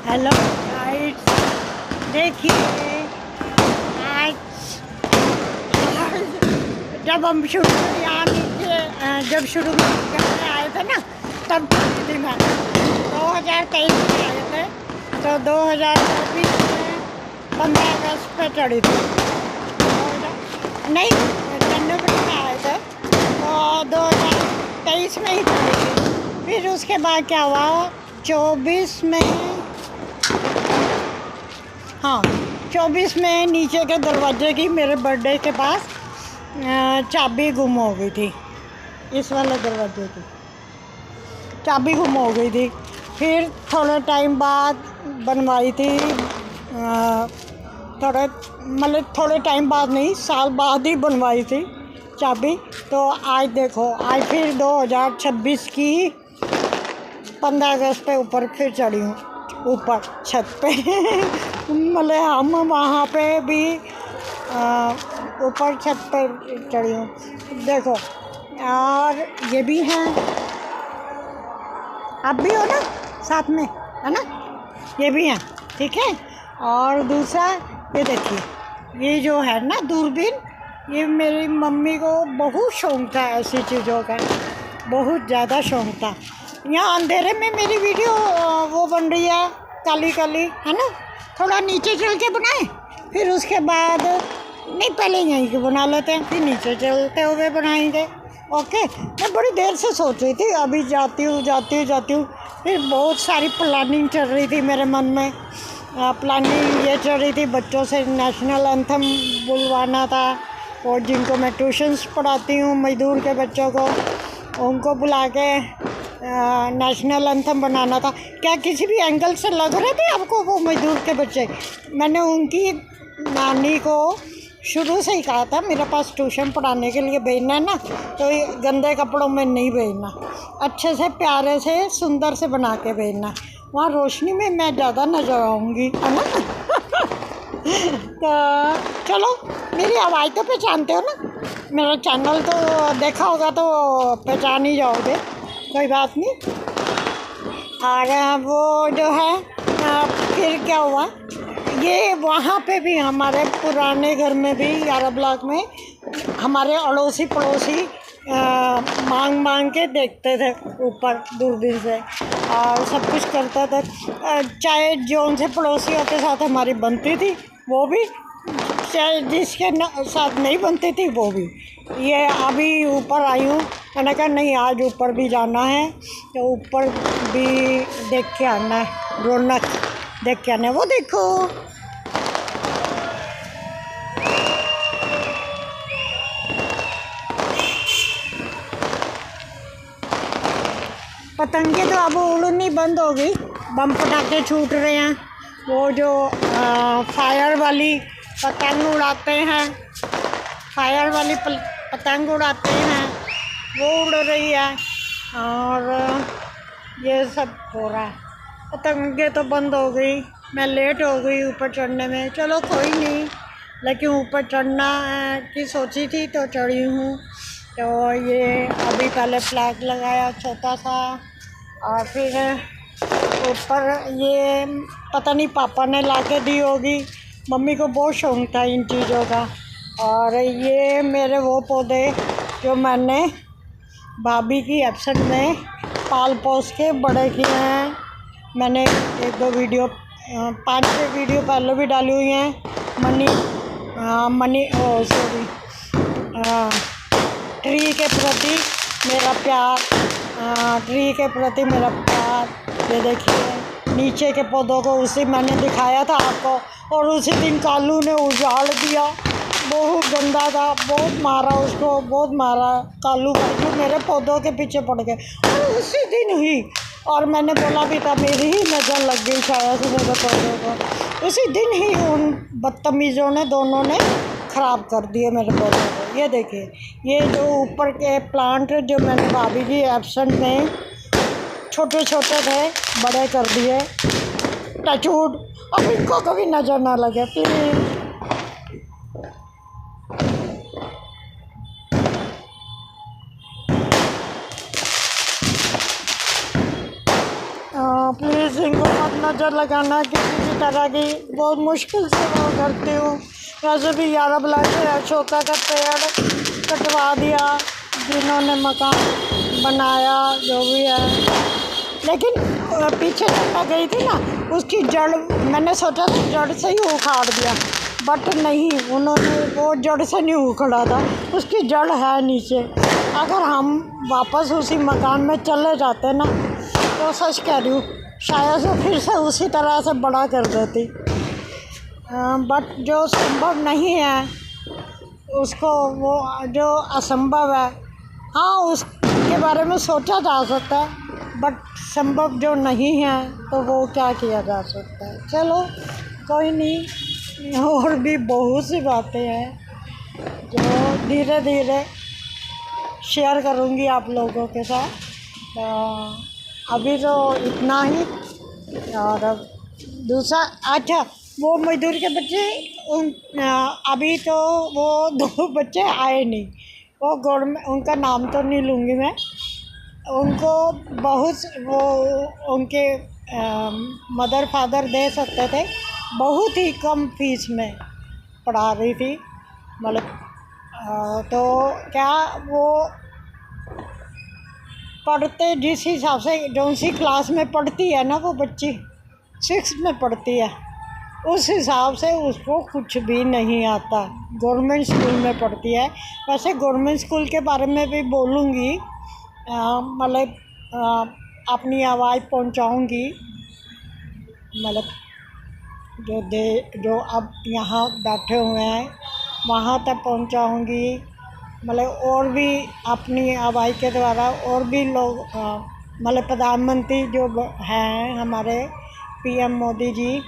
Hello guys, देखिए आज जब हम शुरू यहाँ नीचे जब शुरू करने आए थे ना, तब चढ़ी थी मैं 2023 में आए थे, तो 2024 में 15 अगस्त पे चढ़ी थी। नहीं, जनवरी में आए थे तो 2023 में ही चढ़ी थी। फिर उसके बाद क्या हुआ, 24 में, हाँ 24 में नीचे के दरवाजे की मेरे बर्थडे के पास चाबी गुम हो गई थी। इस वाले दरवाजे की चाबी गुम हो गई थी। फिर थोड़े टाइम बाद बनवाई थी, थोड़े टाइम बाद नहीं, साल बाद ही बनवाई थी चाबी। तो आज देखो, आज फिर 2026 की 15 अगस्त पे ऊपर फिर चढ़ी हूँ, ऊपर छत पे मतलब हम वहाँ पे भी ऊपर छत पर चढ़ी हूँ, देखो। और ये भी हैं, आप भी हो ना साथ में, है ना, ये भी हैं, ठीक है। और दूसरा ये देखिए, ये जो है ना दूरबीन, ये मेरी मम्मी को बहुत शौक़ था ऐसी चीज़ों का, बहुत ज़्यादा शौक़ था। यहाँ अंधेरे में मेरी वीडियो वो बन रही है काली काली, है ना। थोड़ा नीचे चल के बनाए, फिर उसके बाद नहीं, पहले यहीं के बना लेते हैं, फिर नीचे चलते हुए बनाएंगे। ओके, मैं बड़ी देर से सोच रही थी, अभी जाती हूँ। फिर बहुत सारी प्लानिंग चल रही थी मेरे मन में। प्लानिंग ये चल रही थी, बच्चों से नेशनल एंथम बुलवाना था, और जिनको मैं ट्यूशन्स पढ़ाती हूँ मज़दूर के बच्चों को, उनको बुला के नेशनल एंथम बनाना था। क्या किसी भी एंगल से लग रहे थे आपको वो मज़दूर के बच्चे? मैंने उनकी नानी को शुरू से ही कहा था, मेरे पास ट्यूशन पढ़ाने के लिए भेजना है ना, तो ये गंदे कपड़ों में नहीं भेजना, अच्छे से प्यारे से सुंदर से बना के भेजना, वहाँ रोशनी में मैं ज़्यादा नज़र आऊँगी, है ना। तो चलो, मेरी आवाज़ तो पहचानते हो ना, मेरा चैनल तो देखा होगा तो पहचान ही जाओगे, कोई बात नहीं। और वो जो है फिर क्या हुआ, ये वहाँ पे भी हमारे पुराने घर में भी 11 ब्लॉक में हमारे अड़ोसी पड़ोसी मांग के देखते थे ऊपर दूरबीन से, और सब कुछ करते थे। चाहे जो उनसे पड़ोसियों के साथ हमारी बनती थी वो भी, चाहे जिसके साथ नहीं बनती थी वो भी। ये अभी ऊपर आई हूँ, मैंने कहा नहीं, आज ऊपर भी जाना है, तो ऊपर भी देख के आना है, रौनक देख के आना है। वो देखो, पतंगे तो अब उड़नी बंद हो गई, बम पटाखे छूट रहे हैं। वो जो फायर वाली पतंग उड़ाते हैं, फायर वाली पतंग उड़ाते हैं, वो उड़ रही है। और ये सब हो रहा है, पतंगे तो बंद हो गई, मैं लेट हो गई ऊपर चढ़ने में। चलो कोई नहीं, लेकिन ऊपर चढ़ना की सोची थी तो चढ़ी हूँ। तो ये अभी पहले फ्लैग लगाया छोटा सा, और फिर ऊपर ये पता नहीं पापा ने ला के दी होगी, मम्मी को बहुत शौक़ था इन चीज़ों का। और ये मेरे वो पौधे जो मैंने भाभी की एब्सेंट में पाल पोस के बड़े किए हैं, मैंने 1-2 वीडियो 5-6 वीडियो पहले भी डाली हुई हैं। ट्री के प्रति मेरा प्यार, ट्री के प्रति मेरा प्यार। ये देखिए, नीचे के पौधों को उसी मैंने दिखाया था आपको, और उसी दिन कालू ने उजाड़ दिया, बहुत गंदा था, बहुत मारा उसको, बहुत मारा कालू भाई, मेरे पौधों के पीछे पड़ गए, और उसी दिन ही। और मैंने बोला भी था, मेरी ही नज़र लग गई शायद से मेरे पौधों को, उसी दिन ही उन बदतमीज़ों ने दोनों ने ख़राब कर दिए मेरे पौधों को। ये देखिए, ये जो ऊपर के प्लांट जो मैंने भाभी की एब्सेंट में छोटे छोटे थे, बड़े कर दिए, टचवुड, अब इनको कभी नज़र ना लगे प्लीज़। प्लीज़ इनको मत नज़र लगाना किसी भी तरह की बहुत मुश्किल से वो करती हूँ। वैसे भी यारा बुला के अशोका का पेड़ कटवा दिया जिन्होंने मकान बनाया, जो भी है। लेकिन पीछे जब मैं गई थी ना, उसकी जड़ मैंने सोचा था जड़ से ही उखाड़ दिया, बट नहीं, उन्होंने वो जड़ से नहीं उखड़ा था, उसकी जड़ है नीचे। अगर हम वापस उसी मकान में चले जाते ना, तो सच कह रही हूँ, शायद से फिर से उसी तरह से बड़ा कर देती। बट जो संभव नहीं है उसको, वो जो असंभव है, हाँ उसके बारे में सोचा जा सकता है, बट संभव जो नहीं है तो वो क्या किया जा सकता है। चलो कोई नहीं, और भी बहुत सी बातें हैं जो धीरे धीरे शेयर करूँगी आप लोगों के साथ। अभी तो इतना ही। और अब दूसरा, अच्छा वो मजदूर के बच्चे अभी तो वो 2 बच्चे आए नहीं, वो गवर्नमेंट, उनका नाम तो नहीं लूँगी मैं, उनको बहुत वो उनके मदर फादर दे सकते थे, बहुत ही कम फीस में पढ़ा रही थी, मतलब तो क्या वो पढ़ते जिस हिसाब से जो सी क्लास में पढ़ती है ना, वो बच्ची 6 में पढ़ती है, उस हिसाब से उसको कुछ भी नहीं आता। गवर्नमेंट स्कूल में पढ़ती है। वैसे गवर्नमेंट स्कूल के बारे में भी बोलूँगी, मतलब अपनी आवाज़ पहुंचाऊंगी, मतलब जो अब यहाँ बैठे हुए हैं वहाँ तक पहुंचाऊंगी, मतलब और भी अपनी आवाज़ के द्वारा और भी लोग, मतलब प्रधानमंत्री जो हैं हमारे पीएम मोदी जी,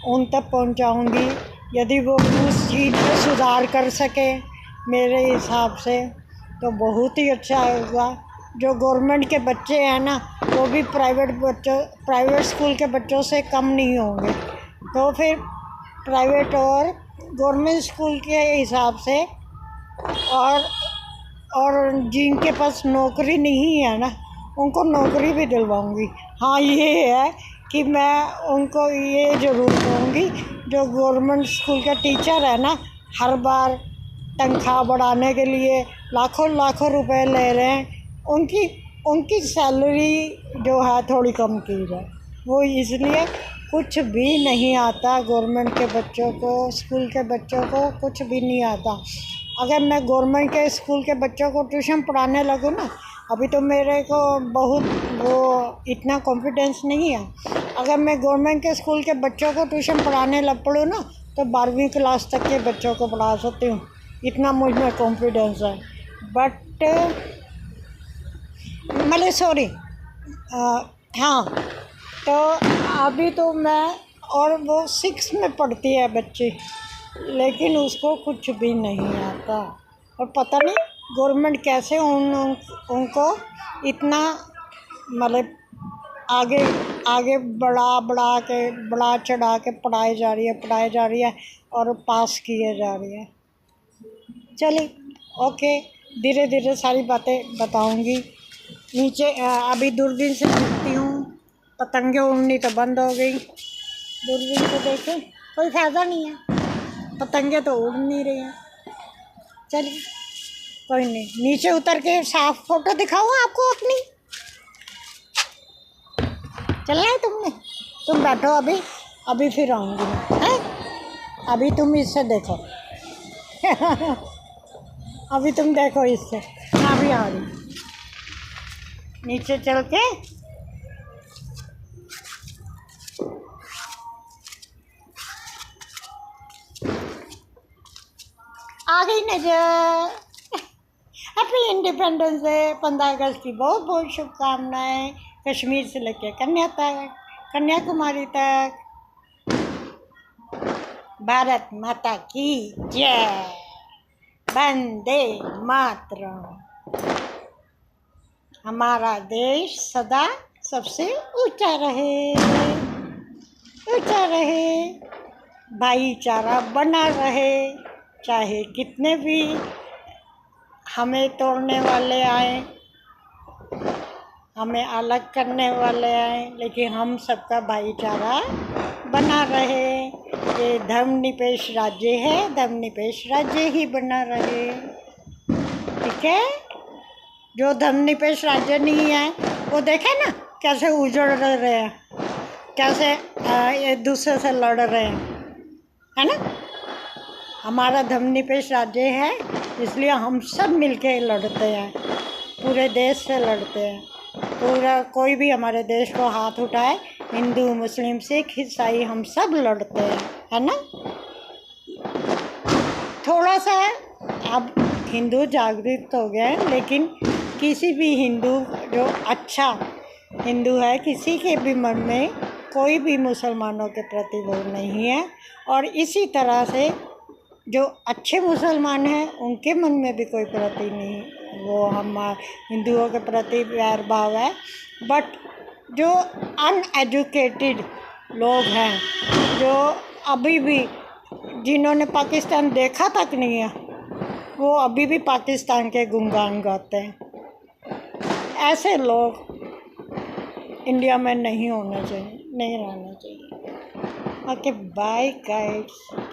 उन तक पहुंचाऊंगी। यदि वो उस चीज़ में सुधार कर सके मेरे हिसाब से तो बहुत ही अच्छा होगा। जो गवर्नमेंट के बच्चे हैं ना, वो भी प्राइवेट स्कूल के बच्चों से कम नहीं होंगे, तो फिर प्राइवेट और गवर्नमेंट स्कूल के हिसाब से, और जिनके पास नौकरी नहीं है ना, उनको नौकरी भी दिलवाऊंगी। हाँ ये है कि मैं उनको ये ज़रूर कहूँगी, जो गवर्नमेंट स्कूल का टीचर है ना, हर बार तनख्वाह बढ़ाने के लिए लाखों लाखों रुपए ले रहे हैं, उनकी सैलरी जो है थोड़ी कम की जाए। वो इसलिए कुछ भी नहीं आता गवर्नमेंट के बच्चों को, स्कूल के बच्चों को कुछ भी नहीं आता। अगर मैं गवर्नमेंट के स्कूल के बच्चों को ट्यूशन पढ़ाने लगूँ ना, अभी तो मेरे को बहुत वो इतना कॉन्फिडेंस नहीं है, अगर मैं गवर्नमेंट के स्कूल के बच्चों को ट्यूशन पढ़ाने लग पड़ूँ ना, तो 12वीं क्लास तक के बच्चों को पढ़ा सकती हूँ, इतना मुझ में कॉन्फिडेंस है। बट मतलब सॉरी, हाँ, तो अभी तो मैं, और वो 6 में पढ़ती है बच्ची, लेकिन उसको कुछ भी नहीं आता, और पता नहीं गवर्नमेंट कैसे उनको इतना मतलब आगे बढ़ा चढ़ा के पढ़ाई जा रही है और पास किए जा रही है। चलिए ओके, धीरे धीरे सारी बातें बताऊंगी। नीचे अभी दूरबीन से देखती हूँ, पतंगे उड़नी तो बंद हो गई। दूरबीन से देखें कोई फ़ायदा नहीं है, पतंगे तो उड़ नहीं रही हैं। चलिए कोई नहीं, नीचे उतर के साफ फ़ोटो दिखाऊँ आपको अपनी। चलना है तुम बैठो अभी फिर आऊँगी मैं, हैं? अभी तुम इससे देखो अभी तुम देखो इससे, मैं अभी आ रही हूँ नीचे चल के। आ गई नजर। हैप्पी इंडिपेंडेंस डे, 15 अगस्त की बहुत बहुत शुभकामनाएं, कश्मीर से लेकर कन्याकुमारी तक। भारत माता की जय, वंदे मातरम। हमारा देश सदा सबसे ऊंचा रहे, भाईचारा बना रहे, चाहे कितने भी हमें तोड़ने वाले आए, हमें अलग करने वाले हैं, लेकिन हम सबका भाईचारा बना रहे। ये धर्मनिरपेक्ष राज्य है, धर्मनिरपेक्ष राज्य ही बना रहे। ठीक है। जो धर्मनिरपेक्ष राज्य नहीं है वो देखे ना कैसे उजड़ रहे हैं, कैसे एक दूसरे से लड़ रहे हैं, है ना। हमारा धर्मनिरपेक्ष राज्य है, इसलिए हम सब मिलके लड़ते हैं, पूरे देश से लड़ते हैं। पूरा कोई भी हमारे देश को हाथ उठाए, हिंदू मुस्लिम सिख ईसाई हम सब लड़ते हैं, है ना। थोड़ा सा अब हिंदू जागृत हो गए हैं, लेकिन किसी भी हिंदू जो अच्छा हिंदू है, किसी के भी मन में कोई भी मुसलमानों के प्रति वो नहीं है। और इसी तरह से जो अच्छे मुसलमान हैं उनके मन में भी कोई प्रति नहीं, वो हम हिंदुओं के प्रति प्यार भाव है। बट जो अनएजुकेटेड लोग हैं, जो अभी भी जिन्होंने पाकिस्तान देखा तक नहीं है, वो अभी भी पाकिस्तान के गुणगान गाते हैं। ऐसे लोग इंडिया में नहीं होने चाहिए, नहीं रहना चाहिए। Okay, bye guys.